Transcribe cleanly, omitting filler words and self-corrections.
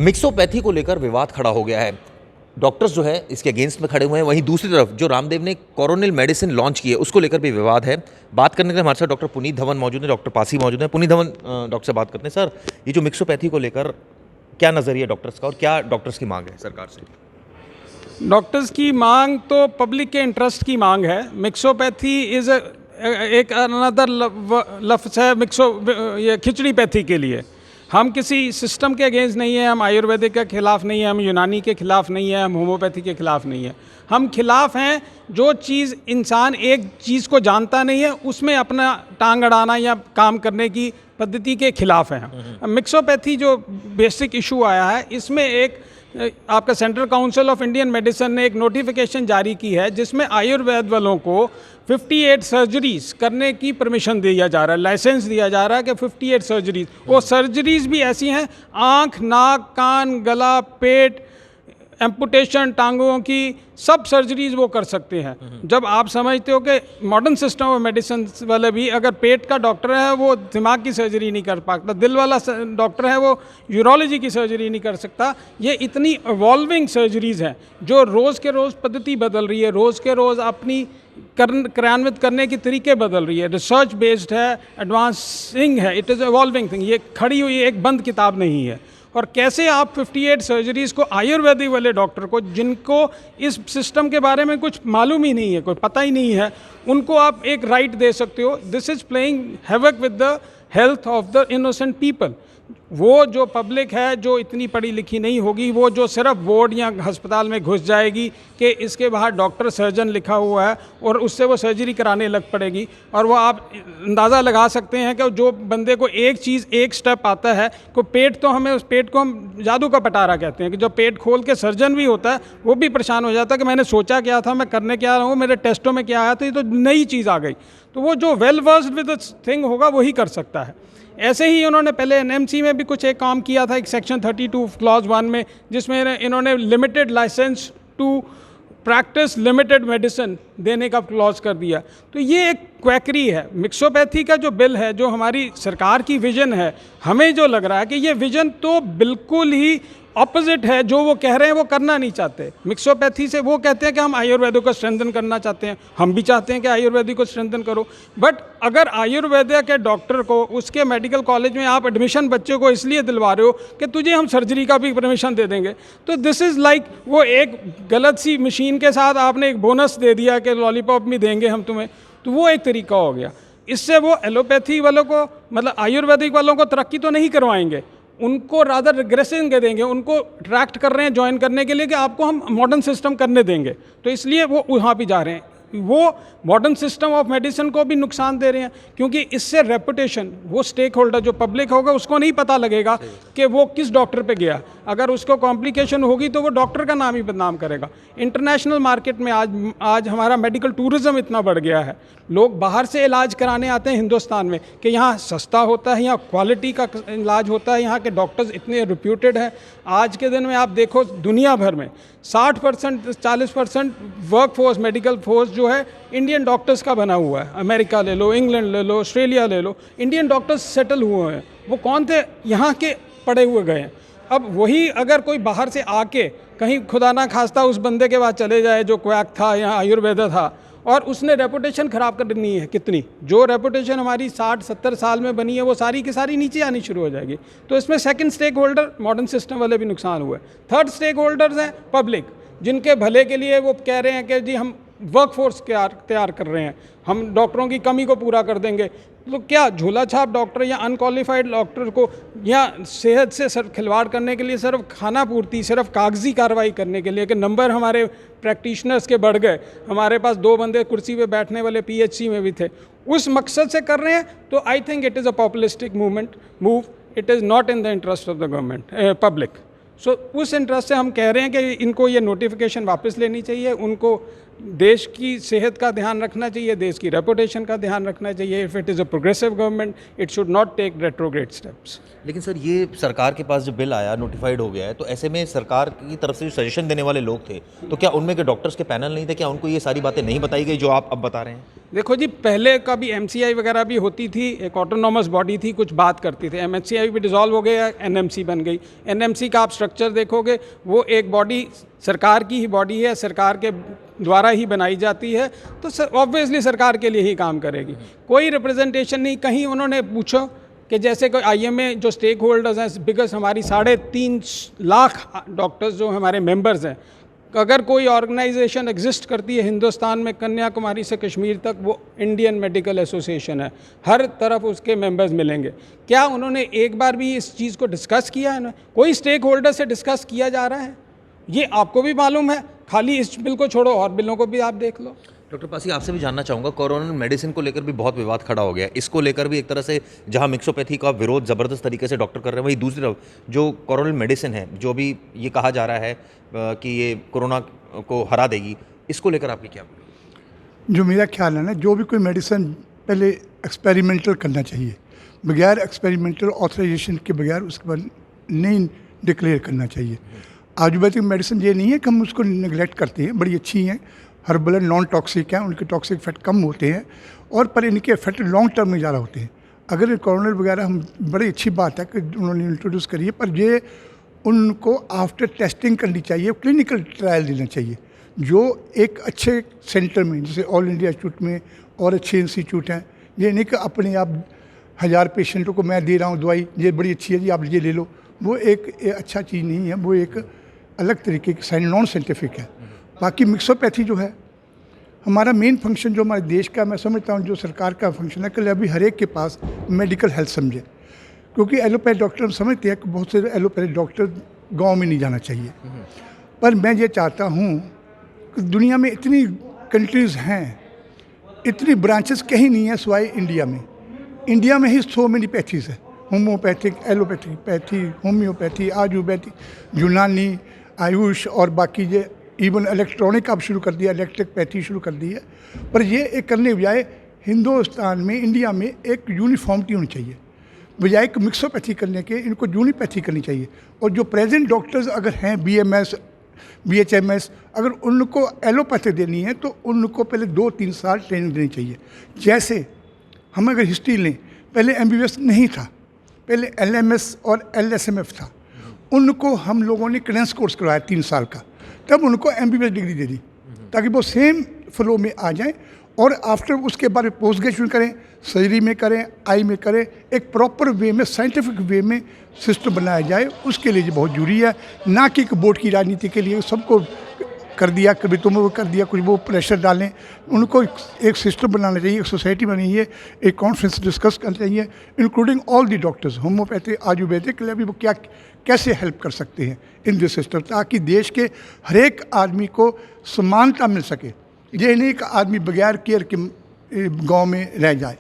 Mixopathy को लेकर विवाद खड़ा हो गया है। डॉक्टर्स जो है इसके अगेंस्ट में खड़े हुए हैं, वहीं दूसरी तरफ जो रामदेव ने कोरोनिल मेडिसिन लॉन्च की है उसको लेकर भी विवाद है। बात करने के लिए हमारे साथ डॉक्टर पुनीत धवन मौजूद है, डॉक्टर पासी मौजूद है। पुनीत धवन डॉक्टर से बात करते हैं। सर, ये जो मिक्सोपैथी को लेकर क्या नज़रिया डॉक्टर्स का और क्या डॉक्टर्स की मांग है सरकार से? डॉक्टर्स की मांग तो पब्लिक के इंटरेस्ट की मांग है। मिक्सोपैथी इज़ एक अनदर लफ्ज़ है ये खिचड़ी पैथी के लिए। हम किसी सिस्टम के अगेंस्ट नहीं है, हम आयुर्वेदिक के खिलाफ नहीं है, हम यूनानी के खिलाफ नहीं है, हम होम्योपैथी के खिलाफ नहीं है। हम खिलाफ हैं जो चीज़ इंसान एक चीज़ को जानता नहीं है उसमें अपना टांग अड़ाना या काम करने की पद्धति के खिलाफ हैं हम। मिक्सोपैथी जो बेसिक इशू आया है, इसमें एक आपका central council of Indian medicine ने एक नोटिफिकेशन जारी की है जिसमें आयुर्वेद वालों को 58 सर्जरीज करने की परमिशन दिया जा रहा है, लाइसेंस दिया जा रहा है कि 58 सर्जरीज। वो सर्जरीज भी ऐसी हैं, आँख, नाक, कान, गला, पेट, एम्पुटेशन, टांगों की सब सर्जरीज वो कर सकते हैं। जब आप समझते हो कि मॉडर्न सिस्टम ऑफ मेडिसिन वाले भी, अगर पेट का डॉक्टर है वो दिमाग की सर्जरी नहीं कर पाता, दिल वाला डॉक्टर है वो यूरोलॉजी की सर्जरी नहीं कर सकता। ये इतनी इवॉल्विंग सर्जरीज हैं जो रोज़ के रोज़ पद्धति बदल रही है, रोज़ के रोज़ अपनी क्रियान्वित करने के तरीके बदल रही है, रिसर्च बेस्ड है, एडवांसिंग है, इट इज़ इवॉल्विंग थिंग। ये खड़ी हुई एक बंद किताब नहीं है। और कैसे आप 58 सर्जरीज़ को आयुर्वेदिक वाले डॉक्टर को, जिनको इस सिस्टम के बारे में कुछ मालूम ही नहीं है, कोई पता ही नहीं है, उनको आप एक राइट दे सकते हो? This is playing havoc with the health of the innocent people. वो जो पब्लिक है जो इतनी पढ़ी लिखी नहीं होगी, वो जो सिर्फ बोर्ड या अस्पताल में घुस जाएगी कि इसके बाहर डॉक्टर सर्जन लिखा हुआ है और उससे वो सर्जरी कराने लग पड़ेगी। और वो आप अंदाज़ा लगा सकते हैं कि जो बंदे को एक चीज़ एक स्टेप आता है, को पेट तो हमें उस पेट को हम जादू का पटारा कहते हैं कि जो पेट खोल के सर्जन भी होता है वो भी परेशान हो जाता है कि मैंने सोचा क्या था, मैं करने क्या रहा हूँ, मेरे टेस्टों में क्या आया था, ये तो नई चीज़ आ गई। तो वो जो well versed with the thing होगा वही कर सकता है। ऐसे ही उन्होंने पहले एनएमसी में भी कुछ एक काम किया था, एक सेक्शन 32 क्लॉज 1 में, जिसमें इन्होंने limited licence to practise limited medicine देने का क्लॉज कर दिया। तो ये एक क्वैकरी है। मिक्सोपैथी का जो बिल है, जो हमारी सरकार की विज़न है, हमें जो लग रहा है कि ये विज़न तो बिल्कुल ही ऑपोजिट है। जो वो कह रहे हैं वो करना नहीं चाहते। मिक्सोपैथी से वो कहते हैं कि हम आयुर्वेदिक को स्ट्रेंथन करना चाहते हैं, हम भी चाहते हैं कि आयुर्वेदिक को स्ट्रेंथन करो। बट अगर आयुर्वेदिक के डॉक्टर को उसके मेडिकल कॉलेज में आप एडमिशन बच्चे को इसलिए दिलवा रहे हो कि तुझे हम सर्जरी का भी परमिशन दे देंगे, तो दिस इज़ लाइक वो एक गलत सी मशीन के साथ आपने एक बोनस दे दिया कि लॉलीपॉप भी देंगे हम तुम्हें। तो वो एक तरीका हो गया। इससे वो एलोपैथी वालों को, मतलब आयुर्वेदिक वालों को तरक्की तो नहीं करवाएंगे, उनको रादर रिग्रेसिंग देंगे, उनको अट्रैक्ट कर रहे हैं ज्वाइन करने के लिए कि आपको हम मॉडर्न सिस्टम करने देंगे। तो इसलिए वो वहाँ भी जा रहे हैं। वो मॉडर्न सिस्टम ऑफ मेडिसिन को भी नुकसान दे रहे हैं, क्योंकि इससे रेपुटेशन, वो स्टेक होल्डर जो पब्लिक होगा उसको नहीं पता लगेगा कि वो किस डॉक्टर पे गया। अगर उसको कॉम्प्लिकेशन होगी तो वो डॉक्टर का नाम ही बदनाम करेगा। इंटरनेशनल मार्केट में आज हमारा मेडिकल टूरिज़्म इतना बढ़ गया है, लोग बाहर से इलाज कराने आते हैं हिंदुस्तान में कि यहाँ सस्ता होता है, यहाँ क्वालिटी का इलाज होता है, यहाँ के डॉक्टर्स इतने रिप्यूटेड हैं। आज के दिन में आप देखो दुनिया भर में 60% 40% वर्क फोर्स, मेडिकल फोर्स जो है इंडियन डॉक्टर्स का बना हुआ है। अमेरिका ले लो, इंग्लैंड ले लो, ऑस्ट्रेलिया ले लो, इंडियन डॉक्टर्स सेटल हुए हैं। वो कौन थे? यहाँ के पड़े हुए गए हैं। अब वही अगर कोई बाहर से आके कहीं खुदा ना खास्ता उस बंदे के बाद चले जाए जो क्वैक था या आयुर्वेद था, और उसने रेपुटेशन ख़राब करनी है, कितनी जो रेपुटेशन हमारी 60-70 साल में बनी है वो सारी की सारी नीचे आनी शुरू हो जाएगी। तो इसमें second stakeholder modern system वाले भी नुकसान हुए। थर्ड स्टेक होल्डर्स हैं पब्लिक, जिनके भले के लिए वो कह रहे हैं कि जी हम वर्क फोर्स तैयार कर रहे हैं, हम डॉक्टरों की कमी को पूरा कर देंगे। तो क्या झोला छाप डॉक्टर या अनक्वालिफाइड डॉक्टर को या सेहत से सिर्फ खिलवाड़ करने के लिए, सिर्फ खाना पूर्ति, सिर्फ कागजी कार्रवाई करने के लिए कि नंबर हमारे प्रैक्टिशनर्स के बढ़ गए, हमारे पास 2 बंदे कुर्सी पे बैठने वाले पीएचसी में भी थे, उस मकसद से कर रहे हैं, तो I think it is a populistic move. It is not in the interest of the government public. So उस इंटरेस्ट से हम कह रहे हैं कि इनको ये नोटिफिकेशन वापस लेनी चाहिए, उनको देश की सेहत का ध्यान रखना चाहिए, देश की रेपुटेशन का ध्यान रखना चाहिए. If it is a progressive government, it should not take retrograde steps. लेकिन सर ये सरकार के पास जो बिल आया नोटिफाइड हो गया है, तो ऐसे में सरकार की तरफ से जो सजेशन देने वाले लोग थे, तो क्या उनमें के डॉक्टर्स के पैनल नहीं थे? क्या उनको ये सारी बातें नहीं बताई गई जो आप अब बता रहे हैं? देखो जी, पहले का भी MCI वगैरह भी होती थी, एक ऑटोनॉमस बॉडी थी, कुछ बात करती थी. MCI भी डिसॉल्व हो गया, NMC बन गई. NMC का आप स्ट्रक्चर देखोगे, वो एक बॉडी सरकार की ही बॉडी है, सरकार के द्वारा ही बनाई जाती है, तो ऑब्वियसली सरकार के लिए ही काम करेगी. कोई रिप्रेजेंटेशन नहीं. कहीं उन्होंने पूछो कि जैसे कोई IMA जो स्टेक होल्डर्स हैं, बिकॉज हमारी 3.5 लाख डॉक्टर्स जो हमारे मेंबर्स हैं, अगर कोई ऑर्गेनाइजेशन एग्जिस्ट करती है हिंदुस्तान में, कन्याकुमारी से कश्मीर तक, वो इंडियन मेडिकल एसोसिएशन है. हर तरफ उसके मेंबर्स मिलेंगे. क्या उन्होंने एक बार भी इस चीज़ को डिस्कस किया है ना? कोई स्टेक होल्डर से डिस्कस किया जा रहा है? ये आपको भी मालूम है. खाली इस बिल को छोड़ो, और बिलों को भी आप देख लो. डॉक्टर पासी, आपसे भी जानना चाहूँगा, कोरोनल मेडिसिन को लेकर भी बहुत विवाद खड़ा हो गया है. इसको लेकर भी एक तरह से जहाँ मिक्सोपैथी का विरोध ज़बरदस्त तरीके से डॉक्टर कर रहे हैं, वहीं दूसरी तरफ जो कोरोनल मेडिसिन है, जो भी ये कहा जा रहा है कि ये कोरोना को हरा देगी, इसको लेकर आपकी क्या? जो मेरा ख्याल है ना, जो भी कोई मेडिसिन पहले एक्सपेरिमेंटल करना चाहिए, बगैर एक्सपेरिमेंटल ऑथराइजेशन के बगैर उसके बाद नहीं डिक्लेयर करना चाहिए. आयुर्वेदिक मेडिसिन ये नहीं है कि हम उसको निगलेक्ट करते हैं, बड़ी अच्छी हैं, हर्बल नॉन टॉक्सिक हैं, उनके टॉक्सिक इफेक्ट कम होते हैं, और पर इनके इफेक्ट लॉन्ग टर्म में ज़्यादा होते हैं. अगर कोरोनल वगैरह हम, बड़ी अच्छी बात है कि उन्होंने इंट्रोड्यूस करी है, पर ये उनको आफ्टर टेस्टिंग करनी चाहिए, क्लिनिकल ट्रायल देना चाहिए, जो एक अच्छे सेंटर में, जैसे ऑल इंडिया इंस्टीट्यूट में और अच्छे इंस्टीट्यूट हैं. ये नहीं कि अपने आप 1000 पेशेंटों को मैं दे रहा हूँ दवाई, ये बड़ी अच्छी है जी, आप ये ले लो. वो एक अच्छा चीज़ नहीं है, वो एक अलग तरीके की नॉन साइंटिफिक है. बाकी मिक्सोपैथी जो है, हमारा मेन फंक्शन जो हमारे देश का, मैं समझता हूँ जो सरकार का फंक्शन है कि अभी हर एक के पास मेडिकल हेल्थ समझे. क्योंकि एलोपैथ डॉक्टर हम समझते हैं कि बहुत से एलोपैथ डॉक्टर गांव में नहीं जाना चाहिए, पर मैं ये चाहता हूँ कि दुनिया में इतनी कंट्रीज़ हैं, इतनी ब्रांचेस कहीं नहीं है सिवाय इंडिया में. इंडिया में ही सो मेनी पैथीज़ है, homeopathic, allopathic pathy, homeopathy, Ayurvedic, यूनानी, आयुष, और बाकी ये इवन इलेक्ट्रॉनिक अब शुरू कर दिया, इलेक्ट्रिक पैथी शुरू कर दी है. पर ये एक करने बजाय हिंदुस्तान में, इंडिया में एक यूनिफॉर्मिटी होनी चाहिए. बजाय एक मिक्सोपैथी करने के इनको यूनिपैथी करनी चाहिए. और जो प्रेजेंट डॉक्टर्स अगर हैं, BMS, BHMS, अगर उनको एलोपैथी देनी है तो उनको पहले 2-3 साल ट्रेनिंग देनी चाहिए. जैसे हम अगर हिस्ट्री लें, पहले MBBS नहीं था, पहले LMS और LSMF था. उनको हम लोगों ने क्रेडेंस कोर्स करवाया 3 साल का, तब उनको MBBS डिग्री दे दी, ताकि वो सेम फ्लो में आ जाएं. और आफ्टर उसके बाद पोस्ट ग्रेजुएशन करें, सर्जरी में करें, आई में करें, एक प्रॉपर वे में, साइंटिफिक वे में सिस्टम बनाया जाए. उसके लिए ये बहुत जरूरी है, ना कि वोट की राजनीति के लिए सबको कर दिया, कभी तुम वो कर दिया, कुछ वो प्रेशर डालें. उनको एक सिस्टम बनाना चाहिए, एक सोसाइटी बनानी चाहिए, एक कॉन्फ्रेंस डिस्कस करना चाहिए, including all the doctors, homeopathy, Ayurvedic के लिए भी वो क्या कैसे हेल्प कर सकते हैं इन दिस सिस्टम, ताकि देश के हर एक आदमी को समानता मिल सके. ये नहीं कि आदमी बगैर केयर के गांव में रह जाए.